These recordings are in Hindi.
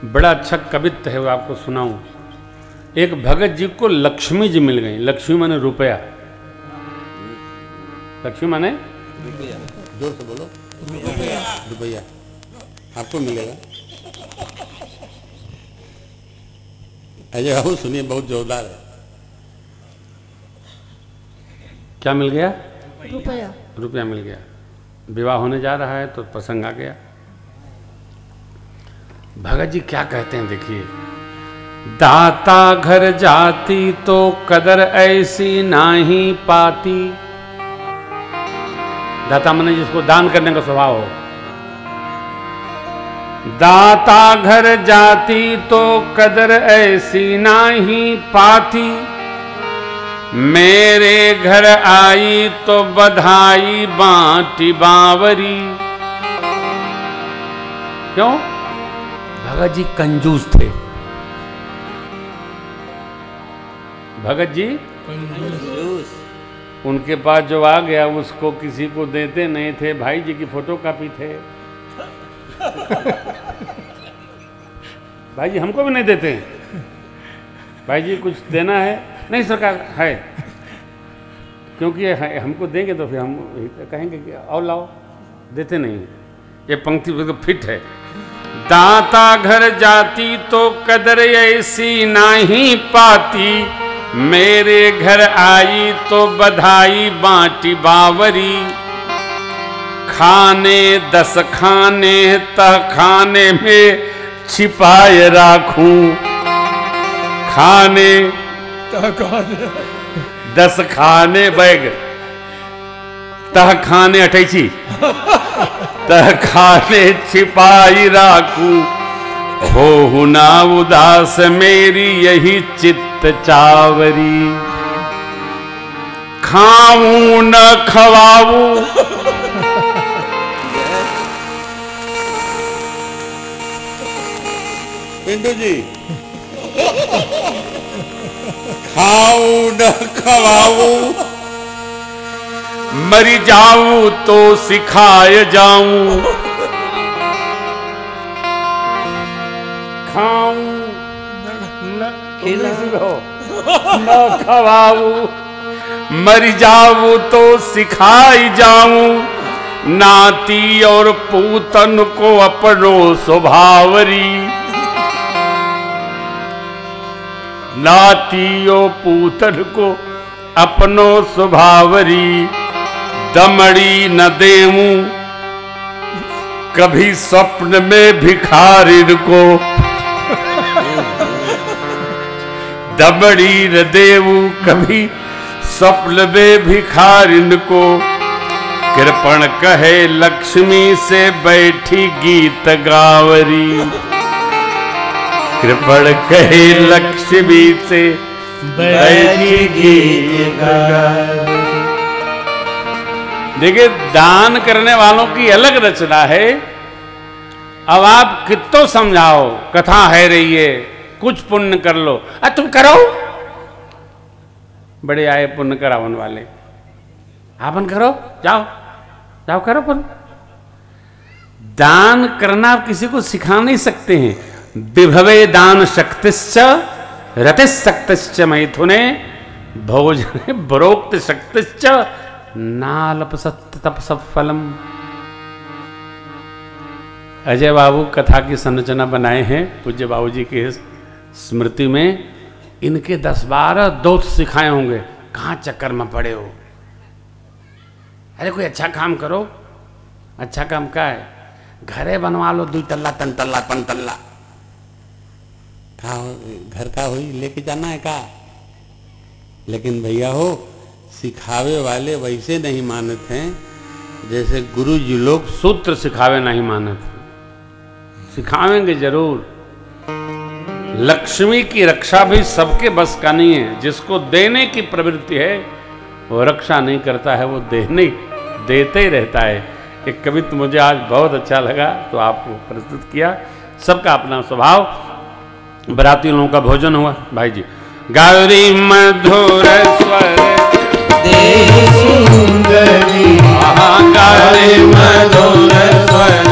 बड़ा अच्छा कवित्व है वो, आपको सुनाऊं। एक भगत जी को लक्ष्मी जी मिल गई। लक्ष्मी माने रुपया। लक्ष्मी माने जोर से बोलो, रुपया आपको मिलेगा। अजय बाबू सुनिए, बहुत जोरदार है। क्या मिल गया? रुपया। रुपया मिल गया। विवाह होने जा रहा है तो प्रसंग आ गया। भगत जी क्या कहते हैं देखिए, दाता घर जाती तो कदर ऐसी नाही पाती। दाता माने जिसको दान करने का स्वभाव हो। दाता घर जाती तो कदर ऐसी नाही पाती, मेरे घर आई तो बधाई बांटी बावरी। क्यों? भगत जी कंजूस थे। भगत जी कंजूस। उनके पास जो आ गया उसको किसी को देते नहीं थे। भाई जी की फोटोकॉपी थे। भाई जी हमको भी नहीं देते। भाई जी कुछ देना है? नहीं सरकार है, क्योंकि हमको देंगे तो फिर हम कहेंगे कि और लाओ। देते नहीं। ये पंक्ति बिल्कुल फिट है। दाता घर जाती तो कदर ऐसी नहीं पाती, मेरे घर आई तो बधाई बांटी बावरी। खाने 10 खाने तह खाने में छिपाए राखूं। खाने 10 खाने बैग, तह खाने 28 तह खाने छिपाई राखूं। हो ना उदास मेरी यही चित्त चावरी। खाऊं न खवाऊं, पिंटू जी, खाऊं न खवाऊं, मरी जाऊं तो सिखाए जाऊं। खाऊं न खवाऊं, मरी जाऊं तो सिखाई जाऊं। नाती और पूतन को अपनो स्वभावरी। नाती और पूतन को अपनो स्वभावरी। दमड़ी न देऊं कभी स्वप्न में भिखारिन को। दमड़ी न देऊं कभी स्वप्न में भिखारिन को। कृपण कहे लक्ष्मी से बैठी गीत गावरी। कृपण कहे लक्ष्मी से बैठी गीत गावरी। देखिए, दान करने वालों की अलग रचना है। अब आप कितो समझाओ, कथा है रही है, कुछ पुण्य कर लो। तुम करो, बड़े आए पुण्य करावन वाले। आपन करो, जाओ जाओ करो पुण्य। दान करना आप किसी को सिखा नहीं सकते हैं। विभवे दान शक्तिश्च रतिशक्तिश्च मैथुने भोजने ब्रोक्त शक्तिश्च नालपसत तपसफलम। अजय बाबू कथा की संरचना बनाए हैं पूज्य बाबू जी की स्मृति में। इनके 10-12 दोस्त सिखाए होंगे। कहाँ चक्कर में पड़े हो? अरे कोई अच्छा काम करो। अच्छा काम क्या है? घरे बनवा लो 2 तल्ला 3 तल्ला 5 तल्ला। घर का हुई लेके जाना है का? लेकिन भैया हो, सिखावे वाले वैसे नहीं मानत हैं जैसे गुरु जी लोग सूत्र सिखावे नहीं मानत हैं। सिखावेंगे जरूर। लक्ष्मी की रक्षा भी सबके बस का नहीं है। जिसको देने की प्रवृत्ति है वो रक्षा नहीं करता है, वो देते ही रहता है। एक कवित्व मुझे आज बहुत अच्छा लगा तो आपको प्रस्तुत किया। सबका अपना स्वभाव। बराती लोगों का भोजन हुआ। भाई जी, गौरी मधुर स्वर दे सुंदरी। गौरी मधुर स्वर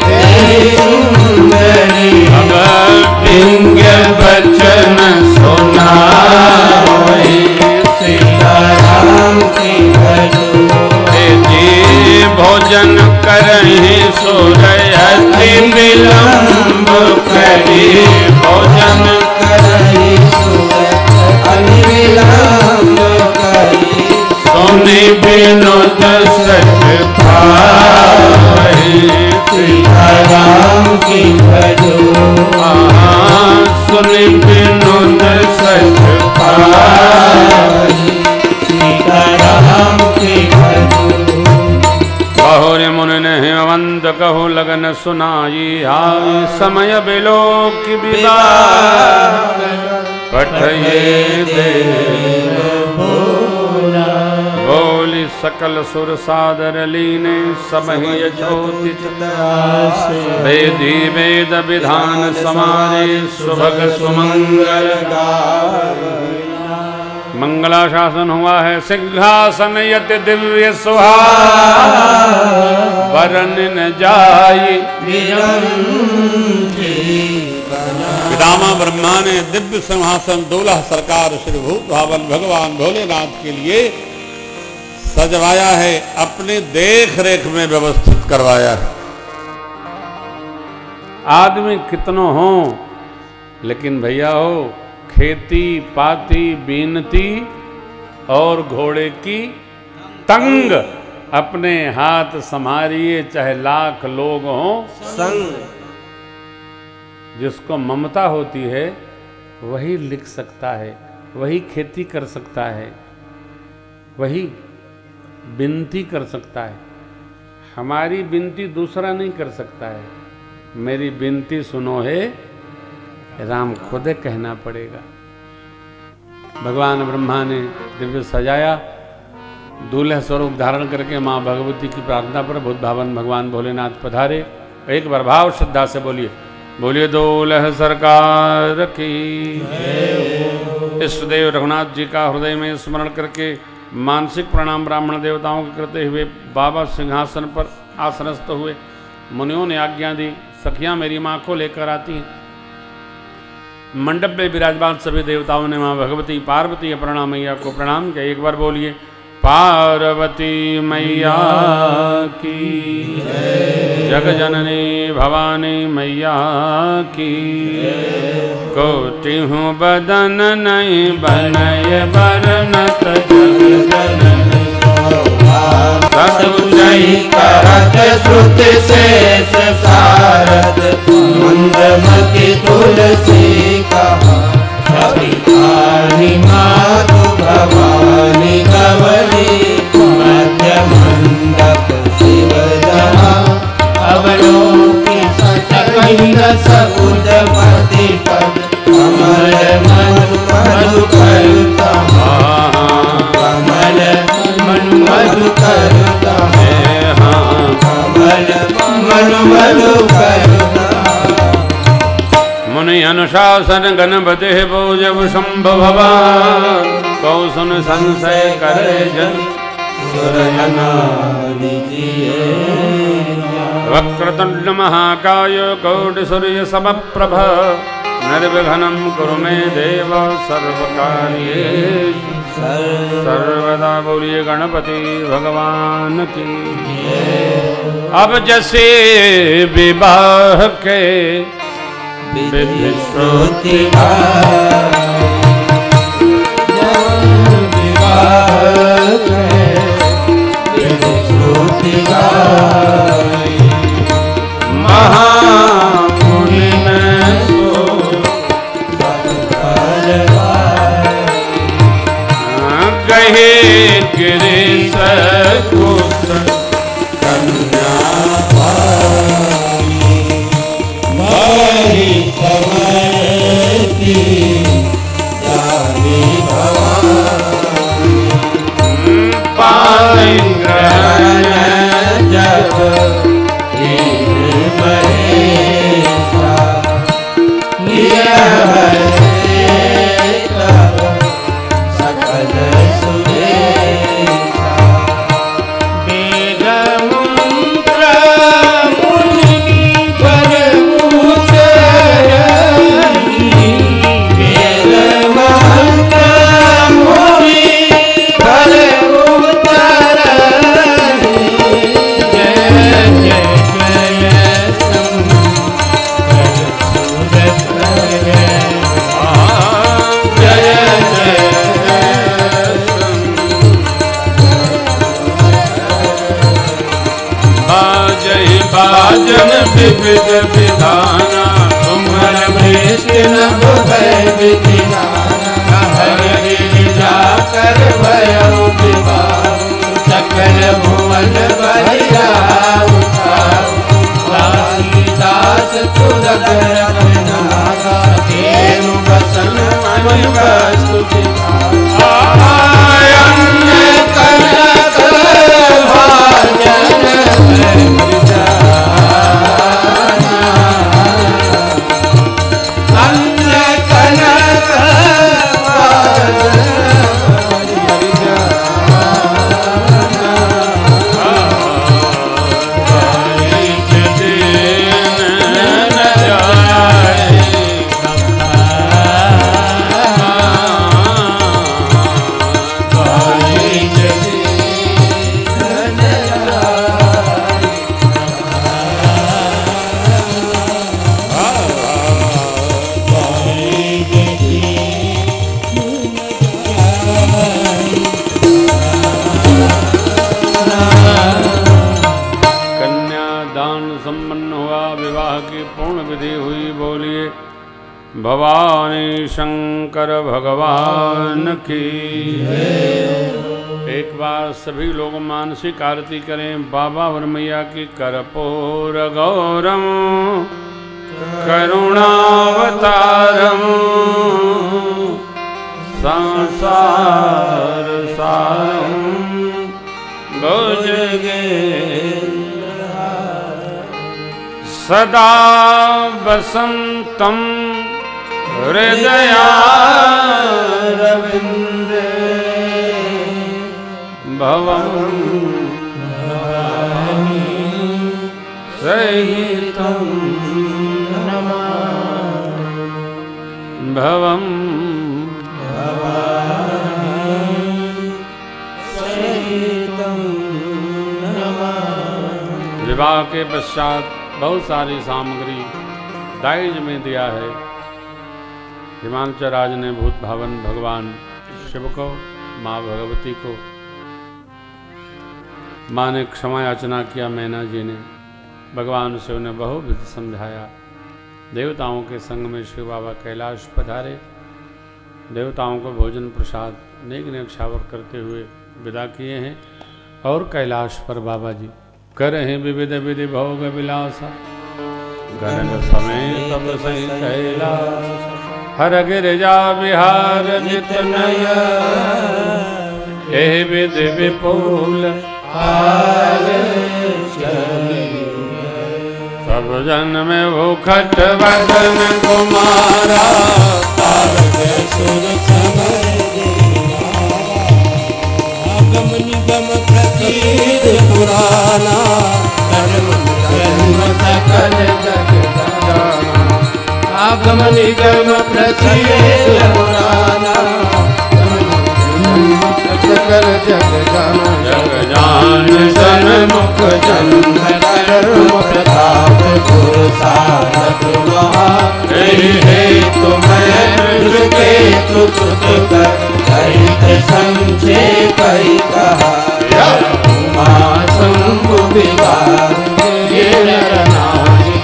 दे सुंदरी। विनोद सच पाहि सीताराम की भजो सुनि विनोद सच पाहि सीताराम की भजो बहुरी मुनि ने हिमवंत कहु लगन सुनाई आई समय बिलो की विवाह पठये देव बोली सकल सुर सादर लीने सबहि ज्योति वेदी वेद विधान समारे सुभग सुमंगल मंगलाशासन हुआ है सिंहासन यति दिव्य सुहाग वरन न जाई पितामह ब्रह्मा ने दिव्य सिंहासन दूल्हा सरकार श्री भूत भावन भगवान भोलेनाथ के लिए सजवाया है, अपनी देख रेख में व्यवस्थित करवाया है। आदमी कितनों हो लेकिन भैया हो खेती पाती बीनती और घोड़े की तंग अपने हाथ संभारिए चाहे लाख लोग हों संग। जिसको ममता होती है वही लिख सकता है, वही खेती कर सकता है, वही विनती कर सकता है। हमारी विनती दूसरा नहीं कर सकता है। मेरी विनती सुनो है राम खुद कहना पड़ेगा। भगवान ब्रह्मा ने दिव्य सजाया, दूल्हा स्वरूप धारण करके माँ भगवती की प्रार्थना पर भूत भावन भगवान भोलेनाथ पधारे। एक बार भाव श्रद्धा से बोलिए, बोलिए दूल्हा सरकार की। इष्टदेव रघुनाथ जी का हृदय में स्मरण करके मानसिक प्रणाम ब्राह्मण देवताओं के करते हुए बाबा सिंहासन पर आसनस्थ हुए। मुनियों ने आज्ञा दी, सखियां मेरी माँ को लेकर आती हैं। मंडप में विराजमान सभी देवताओं ने माँ भगवती पार्वती प्रणाम मैया को प्रणाम किया। एक बार बोलिए, पार्वती मैया की जग जननी भवानी मैया की। कोटि हूँ बदन नहीं बनय बरनत जग जननी करत श्रुत शेष सारद मंदमति तुलसी कहा माधु भवानी कवली मध्य मंडप शिव जहाँ अवलोकी सकुच पति पद कमल मधु मधु करता कमल मनु मधु करता कमल मनु मधु करता। मुनि अनुशासन गणपति पूजब शंभ भवान कौशन संशय करे जन वक्रतुंड महाकाय कौटि सूर्य समप्रभ निर्विघ्नं कुरु मे देव सर्वकार्येषु सर्वदा। बोलिए गणपति भगवान की। अब जैसे विवाह के विधि श्रुति महामुनि में सो गहे गिरीश कुश कन्या पूजन विविध विधाना, सुमन वृष्टि नभ भय विधिनाना, हरि गिरिजा कर भयउ विवाहु, सकल भुवन भैया उठाऊ, दास तुरग रघुनाथा, तेनु बसन मन वस्तु दिखावा, अन्न कनक भाजन अन्न कनक भवानी शंकर भगवान की। एक बार सभी लोग मानसिक आरती करें बाबा और मैया की। कर्पूर गौरम करुणावतारम संसार सारम सदा वसंतम हृदयारविंदे भवं सहितं भवं विवाह के पश्चात बहुत सारी सामग्री दाइज में दिया है। हिमांचल राज ने भूत भावन भगवान शिव को, माँ भगवती को, माँ ने क्षमा याचना किया, मैना जी ने, भगवान शिव ने बहुविध समझाया। देवताओं के संग में शिव बाबा कैलाश पधारे। देवताओं को भोजन प्रसाद नेक नेक शावर करते हुए विदा किए हैं। और कैलाश पर बाबा जी कर हैं विविध विधि भोग विलासा। गगन समेत तब सही कैलाश हर गिरिजा विहार नित नय। हे विधि विपुल सब जन में भूखट वदन कुमारा। आगम निगम प्रतीत पुराना। सकल जग आगम निगम प्रतीत पुराना। सकल जग जग जान सन्मुख जन्म प्रताप गुर साधक महा। हे तुम्हें के तुत कर सहित संचे कई कहा। उमा शंभु विवाह ये नर नारी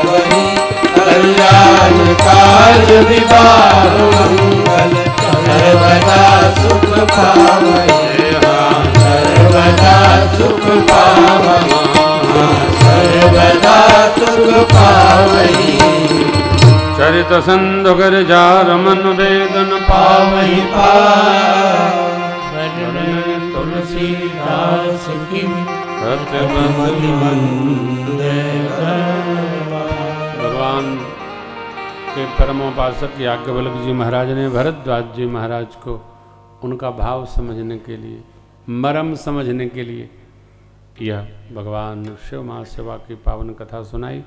वही कल्याण काज विवाह मंगल सर्वदा सुख पावै। सर्वदा सुख पावै। सर्वदा सुख पावै। चरित सिंधु गिरिजा रमन वेदन पावै तुलसीदास की भगवान के परमोपासक याज्ञवल्क्य जी महाराज ने भरद्वाज जी महाराज को उनका भाव समझने के लिए, मर्म समझने के लिए यह भगवान शिव महाशिवा की पावन कथा सुनाई।